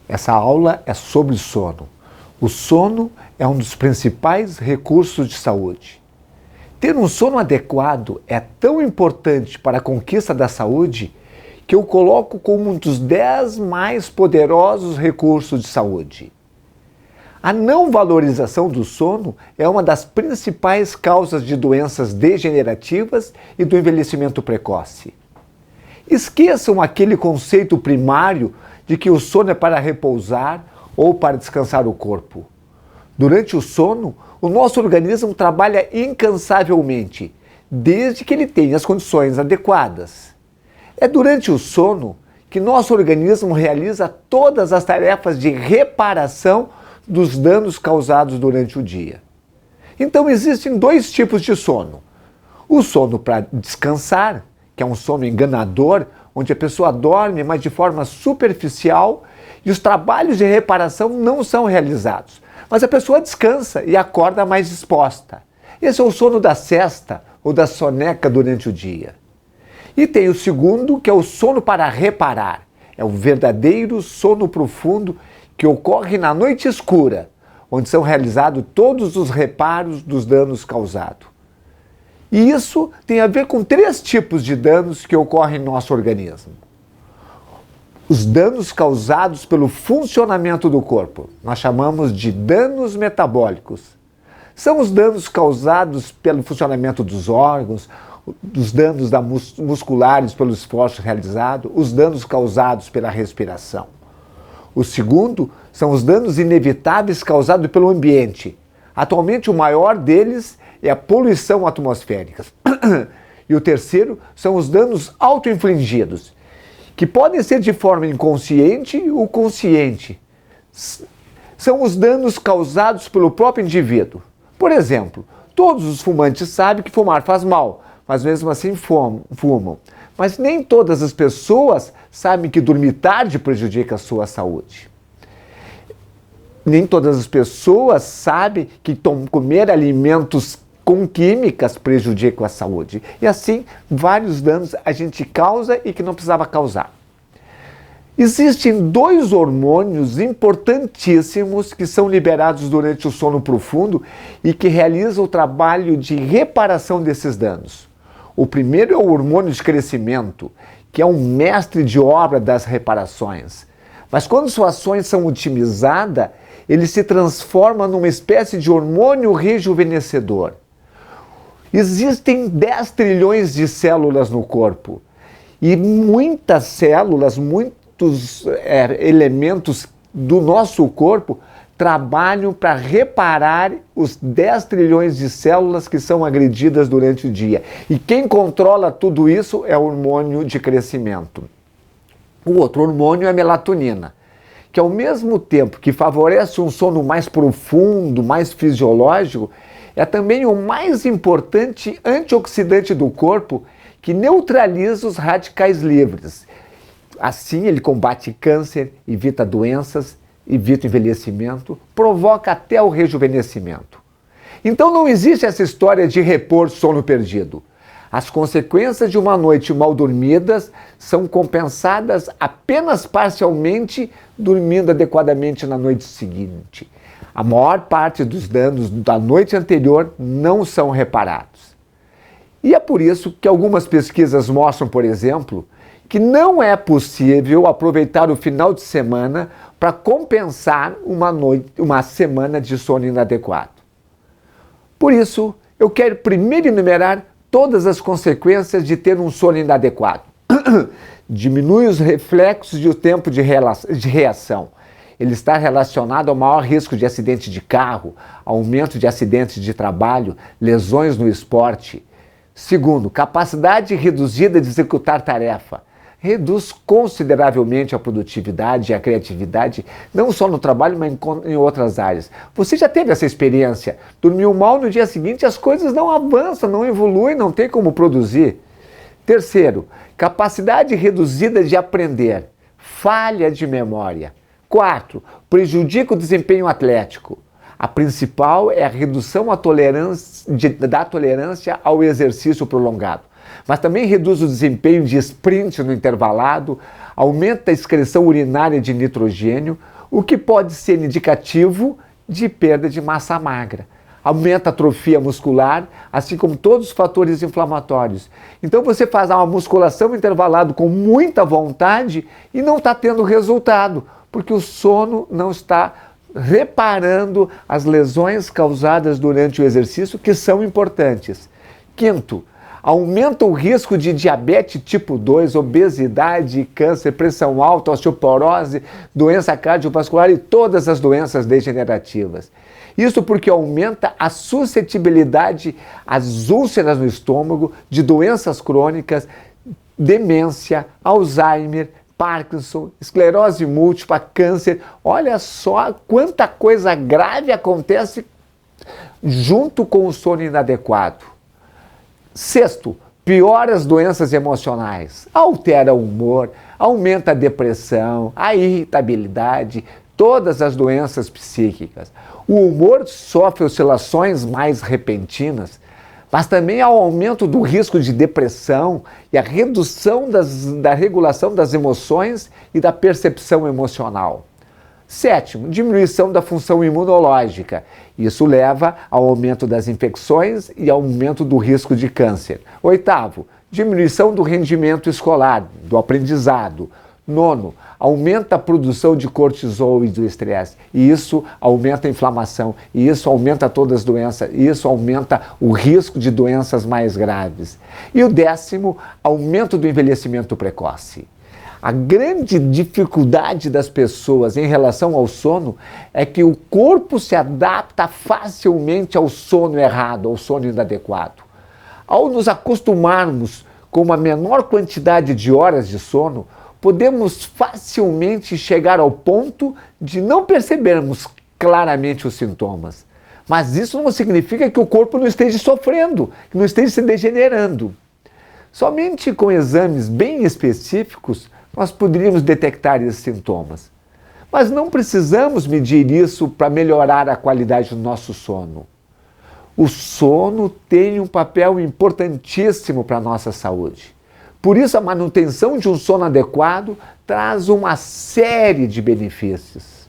Essa aula é sobre sono. O sono é um dos principais recursos de saúde. Ter um sono adequado é tão importante para a conquista da saúde que eu coloco como um dos 10 mais poderosos recursos de saúde. A não valorização do sono é uma das principais causas de doenças degenerativas e do envelhecimento precoce. Esqueçam aquele conceito primário de que o sono é para repousar ou para descansar o corpo. Durante o sono, o nosso organismo trabalha incansavelmente, desde que ele tenha as condições adequadas. É durante o sono que nosso organismo realiza todas as tarefas de reparação dos danos causados durante o dia. Então existem 2 tipos de sono. O sono para descansar, que é um sono enganador, onde a pessoa dorme, mas de forma superficial, e os trabalhos de reparação não são realizados. Mas a pessoa descansa e acorda mais disposta. Esse é o sono da sesta ou da soneca durante o dia. E tem o segundo, que é o sono para reparar. É o verdadeiro sono profundo que ocorre na noite escura, onde são realizados todos os reparos dos danos causados. E isso tem a ver com 3 tipos de danos que ocorrem em nosso organismo. Os danos causados pelo funcionamento do corpo, nós chamamos de danos metabólicos. São os danos causados pelo funcionamento dos órgãos, os danos musculares pelo esforço realizado, os danos causados pela respiração. O segundo são os danos inevitáveis causados pelo ambiente. Atualmente, o maior deles é a poluição atmosférica. E o terceiro são os danos autoinfligidos, que podem ser de forma inconsciente ou consciente. São os danos causados pelo próprio indivíduo. Por exemplo, todos os fumantes sabem que fumar faz mal, mas mesmo assim fumam. Mas nem todas as pessoas sabem que dormir tarde prejudica a sua saúde. Nem todas as pessoas sabem que comer alimentos com químicas prejudica a saúde. E assim, vários danos a gente causa e que não precisava causar. Existem 2 hormônios importantíssimos que são liberados durante o sono profundo e que realizam o trabalho de reparação desses danos. O primeiro é o hormônio de crescimento, que é um mestre de obra das reparações. Mas quando suas ações são otimizadas, ele se transforma numa espécie de hormônio rejuvenescedor. Existem 10 trilhões de células no corpo e muitas células, muitos elementos do nosso corpo trabalham para reparar os 10 trilhões de células que são agredidas durante o dia. E quem controla tudo isso é o hormônio de crescimento. O outro hormônio é a melatonina, que ao mesmo tempo que favorece um sono mais profundo, mais fisiológico, é também o mais importante antioxidante do corpo que neutraliza os radicais livres. Assim, ele combate câncer, evita doenças, evita envelhecimento, provoca até o rejuvenescimento. Então não existe essa história de repor sono perdido. As consequências de uma noite mal dormida são compensadas apenas parcialmente dormindo adequadamente na noite seguinte. A maior parte dos danos da noite anterior não são reparados. E é por isso que algumas pesquisas mostram, por exemplo, que não é possível aproveitar o final de semana para compensar uma semana de sono inadequado. Por isso, eu quero primeiro enumerar todas as consequências de ter um sono inadequado. Diminui os reflexos e o tempo de reação. Ele está relacionado ao maior risco de acidente de carro, aumento de acidentes de trabalho, lesões no esporte. Segundo, capacidade reduzida de executar tarefa. Reduz consideravelmente a produtividade e a criatividade, não só no trabalho, mas em outras áreas. Você já teve essa experiência? Dormiu mal, no dia seguinte as coisas não avançam, não evoluem, não tem como produzir. Terceiro, capacidade reduzida de aprender. Falha de memória. Quarto, prejudica o desempenho atlético. A principal é a redução da tolerância ao exercício prolongado. Mas também reduz o desempenho de sprint no intervalado, aumenta a excreção urinária de nitrogênio, o que pode ser indicativo de perda de massa magra. Aumenta a atrofia muscular, assim como todos os fatores inflamatórios. Então você faz uma musculação intervalada com muita vontade e não está tendo resultado, porque o sono não está reparando as lesões causadas durante o exercício, que são importantes. Quinto, aumenta o risco de diabetes tipo 2, obesidade, câncer, pressão alta, osteoporose, doença cardiovascular e todas as doenças degenerativas. Isso porque aumenta a suscetibilidade às úlceras no estômago, de doenças crônicas, demência, Alzheimer, Parkinson, esclerose múltipla, câncer. Olha só quanta coisa grave acontece junto com o sono inadequado. Sexto, piora as doenças emocionais, altera o humor, aumenta a depressão, a irritabilidade, todas as doenças psíquicas. O humor sofre oscilações mais repentinas, mas também há o aumento do risco de depressão e a redução da regulação das emoções e da percepção emocional. Sétimo, diminuição da função imunológica. Isso leva ao aumento das infecções e ao aumento do risco de câncer. Oitavo, diminuição do rendimento escolar, do aprendizado. Nono, aumenta a produção de cortisol e do estresse. E isso aumenta a inflamação. E isso aumenta todas as doenças. E isso aumenta o risco de doenças mais graves. E o décimo, aumento do envelhecimento precoce. A grande dificuldade das pessoas em relação ao sono é que o corpo se adapta facilmente ao sono errado, ao sono inadequado. Ao nos acostumarmos com uma menor quantidade de horas de sono, podemos facilmente chegar ao ponto de não percebermos claramente os sintomas. Mas isso não significa que o corpo não esteja sofrendo, que não esteja se degenerando. Somente com exames bem específicos nós poderíamos detectar esses sintomas. Mas não precisamos medir isso para melhorar a qualidade do nosso sono. O sono tem um papel importantíssimo para a nossa saúde. Por isso, a manutenção de um sono adequado traz uma série de benefícios.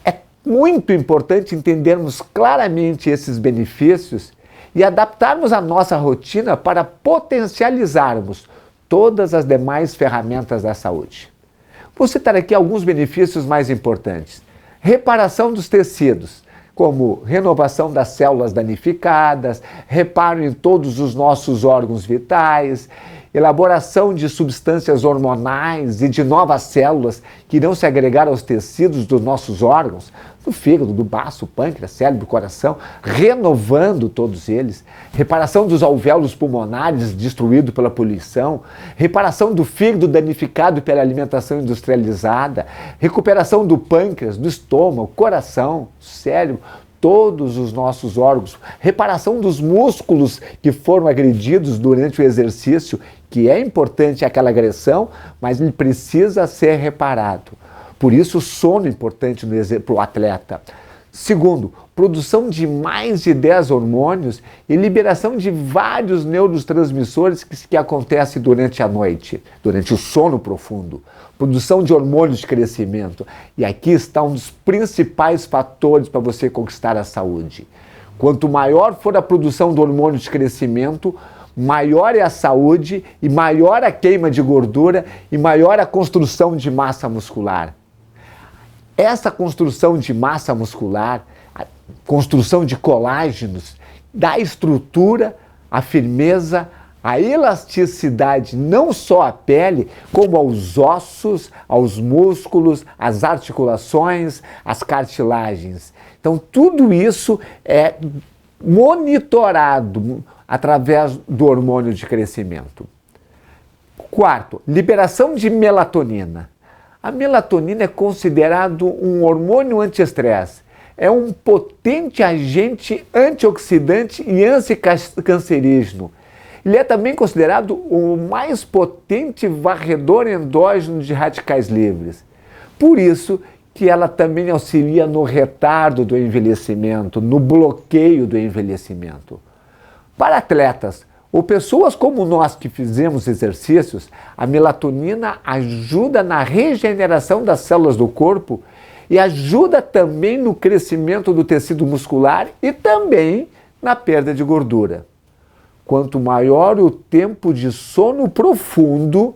É muito importante entendermos claramente esses benefícios e adaptarmos a nossa rotina para potencializarmos todas as demais ferramentas da saúde. Vou citar aqui alguns benefícios mais importantes. Reparação dos tecidos, como renovação das células danificadas, reparo em todos os nossos órgãos vitais, elaboração de substâncias hormonais e de novas células que irão se agregar aos tecidos dos nossos órgãos, do fígado, do baço, pâncreas, cérebro, coração, renovando todos eles, reparação dos alvéolos pulmonares destruídos pela poluição, reparação do fígado danificado pela alimentação industrializada, recuperação do pâncreas, do estômago, coração, cérebro, todos os nossos órgãos, reparação dos músculos que foram agredidos durante o exercício, que é importante aquela agressão, mas ele precisa ser reparado. Por isso o sono é importante para o atleta. Segundo, produção de mais de 10 hormônios e liberação de vários neurotransmissores que acontecem durante a noite, durante o sono profundo. Produção de hormônios de crescimento. E aqui está um dos principais fatores para você conquistar a saúde. Quanto maior for a produção do hormônio de crescimento, maior é a saúde e maior a queima de gordura e maior a construção de massa muscular. Essa construção de massa muscular, a construção de colágenos, dá estrutura, a firmeza, a elasticidade não só à pele, como aos ossos, aos músculos, às articulações, às cartilagens. Então tudo isso é monitorado através do hormônio de crescimento. Quarto, liberação de melatonina. A melatonina é considerado um hormônio anti-estresse. É um potente agente antioxidante e anticancerígeno. Ele é também considerado o mais potente varredor endógeno de radicais livres. Por isso que ela também auxilia no retardo do envelhecimento, no bloqueio do envelhecimento. Para atletas ou pessoas como nós que fizemos exercícios, a melatonina ajuda na regeneração das células do corpo e ajuda também no crescimento do tecido muscular e também na perda de gordura. Quanto maior o tempo de sono profundo,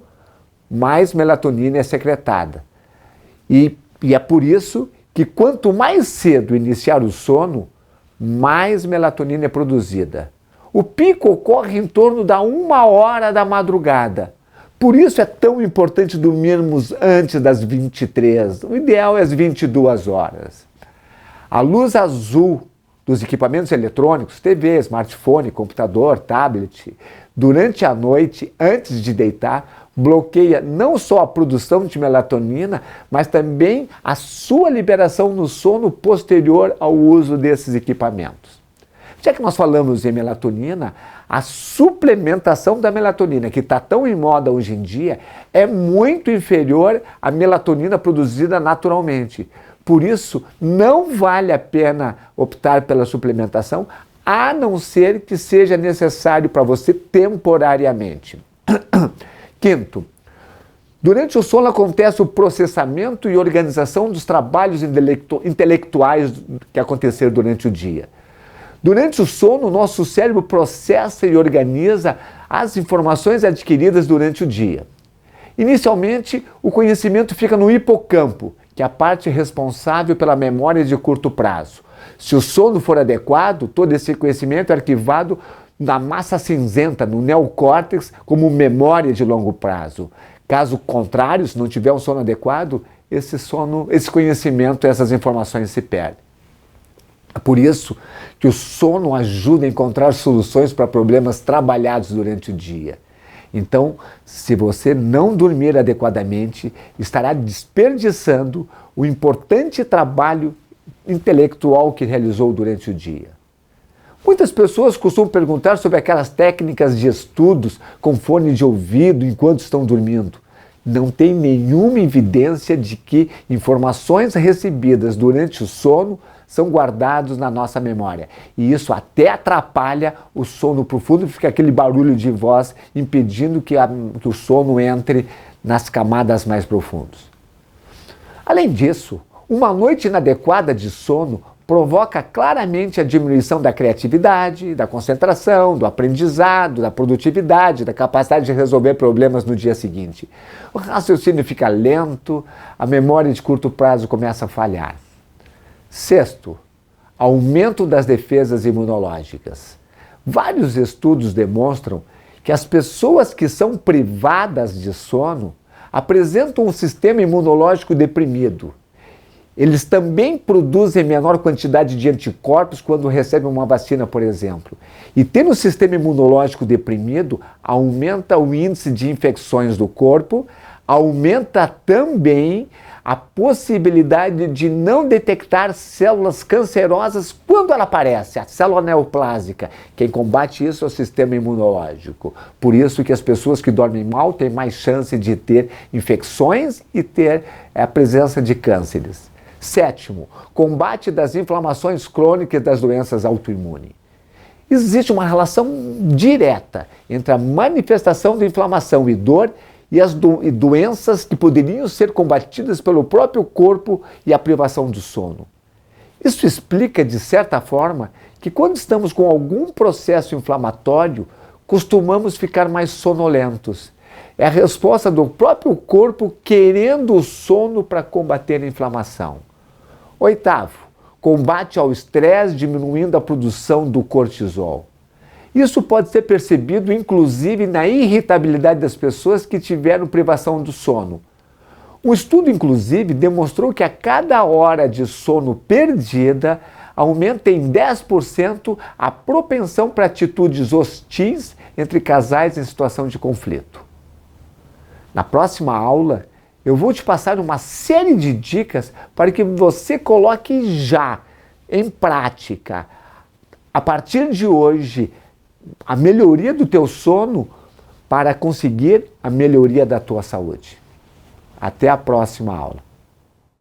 mais melatonina é secretada. E é por isso que quanto mais cedo iniciar o sono, mais melatonina é produzida. O pico ocorre em torno da 1h da madrugada. Por isso é tão importante dormirmos antes das 23. O ideal é às 22 horas. A luz azul dos equipamentos eletrônicos, TV, smartphone, computador, tablet, durante a noite, antes de deitar, bloqueia não só a produção de melatonina, mas também a sua liberação no sono posterior ao uso desses equipamentos. Já que nós falamos em melatonina, a suplementação da melatonina, que está tão em moda hoje em dia, é muito inferior à melatonina produzida naturalmente. Por isso, não vale a pena optar pela suplementação, a não ser que seja necessário para você temporariamente. Quinto, durante o sono acontece o processamento e organização dos trabalhos intelectuais que aconteceram durante o dia. Durante o sono, o nosso cérebro processa e organiza as informações adquiridas durante o dia. Inicialmente, o conhecimento fica no hipocampo, que é a parte responsável pela memória de curto prazo. Se o sono for adequado, todo esse conhecimento é arquivado na massa cinzenta, no neocórtex, como memória de longo prazo. Caso contrário, se não tiver um sono adequado, esse conhecimento, essas informações se perdem. É por isso que o sono ajuda a encontrar soluções para problemas trabalhados durante o dia. Então, se você não dormir adequadamente, estará desperdiçando o importante trabalho intelectual que realizou durante o dia. Muitas pessoas costumam perguntar sobre aquelas técnicas de estudos com fone de ouvido enquanto estão dormindo. Não tem nenhuma evidência de que informações recebidas durante o sono são guardados na nossa memória. E isso até atrapalha o sono profundo, fica aquele barulho de voz impedindo que o sono entre nas camadas mais profundas. Além disso, uma noite inadequada de sono provoca claramente a diminuição da criatividade, da concentração, do aprendizado, da produtividade, da capacidade de resolver problemas no dia seguinte. O raciocínio fica lento, a memória de curto prazo começa a falhar. Sexto, aumento das defesas imunológicas. Vários estudos demonstram que as pessoas que são privadas de sono apresentam um sistema imunológico deprimido. Eles também produzem menor quantidade de anticorpos quando recebem uma vacina, por exemplo. E ter um sistema imunológico deprimido aumenta o índice de infecções do corpo, aumenta também a possibilidade de não detectar células cancerosas quando ela aparece, a célula neoplásica. Quem combate isso é o sistema imunológico. Por isso que as pessoas que dormem mal têm mais chance de ter infecções e ter a presença de cânceres. Sétimo, combate das inflamações crônicas e das doenças autoimunes. Existe uma relação direta entre a manifestação de inflamação e dor e as doenças que poderiam ser combatidas pelo próprio corpo e a privação do sono. Isso explica, de certa forma, que quando estamos com algum processo inflamatório, costumamos ficar mais sonolentos. É a resposta do próprio corpo querendo o sono para combater a inflamação. Oitavo, combate ao estresse diminuindo a produção do cortisol. Isso pode ser percebido, inclusive, na irritabilidade das pessoas que tiveram privação do sono. Um estudo, inclusive, demonstrou que a cada hora de sono perdida, aumenta em 10% a propensão para atitudes hostis entre casais em situação de conflito. Na próxima aula, eu vou te passar uma série de dicas para que você coloque já em prática, a partir de hoje, a melhoria do teu sono para conseguir a melhoria da tua saúde. Até a próxima aula.